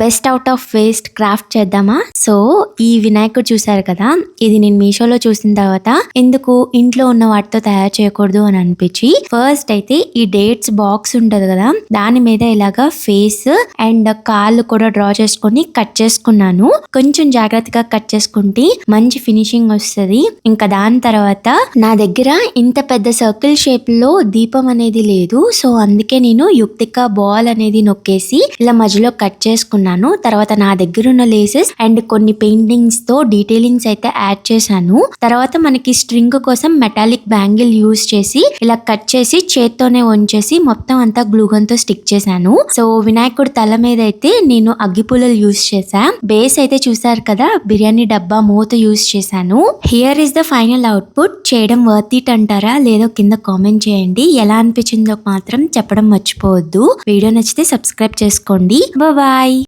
Best out of waste craft చేద్దామా? So ఈ వినాయకుడు చూసారు కదా, ఇది నేను మీషోలో చూసిన తర్వాత ఎందుకు ఇంట్లో ఉన్న వాటితో తయారు చేయకూడదు అని అనిపించి ఫస్ట్ అయితే ఈ డేట్స్ బాక్స్ ఉంటది కదా, దాని మీద ఇలాగా ఫేస్ అండ్ కాళ్ళు కూడా డ్రా చేసుకొని కట్ చేసుకున్నాను. కొంచెం జాగ్రత్తగా కట్ చేసుకుంటే మంచి ఫినిషింగ్ వస్తుంది. ఇంకా దాని తర్వాత నా దగ్గర ఇంత పెద్ద సర్కిల్ షేప్ లో దీపం అనేది లేదు, సో అందుకే నేను యుక్తిక బాల్ అనేది నొక్కేసి ఇలా మధ్యలో కట్ చేసుకున్నాను. తర్వాత నా దగ్గర ఉన్న లేసెస్ అండ్ కొన్ని పెయింటింగ్స్ తో డీటెయిలింగ్స్ అయితే యాడ్ చేశాను. తర్వాత మనకి స్ట్రింగ్ కోసం మెటాలిక్ బ్యాంగిల్ యూజ్ చేసి ఇలా కట్ చేసి చేత్తోనే వంచేసి మొత్తం అంతా గ్లూగన్ తో స్టిక్ చేశాను. సో వినాయకుడి తల మీద అయితే నేను అగ్గిపుల్లలు యూజ్ చేశా. బేస్ అయితే చూసారు కదా, బిర్యానీ డబ్బా మూత యూజ్ చేశాను. Here is the final output. చేయడం వర్త్ ఇట్ అంటారా లేదో కింద కామెంట్ చేయండి. ఎలా అనిపించిందో మాత్రం చెప్పడం మర్చిపోవద్దు. వీడియో నచ్చితే సబ్స్క్రైబ్ చేసుకోండి. బాయ్.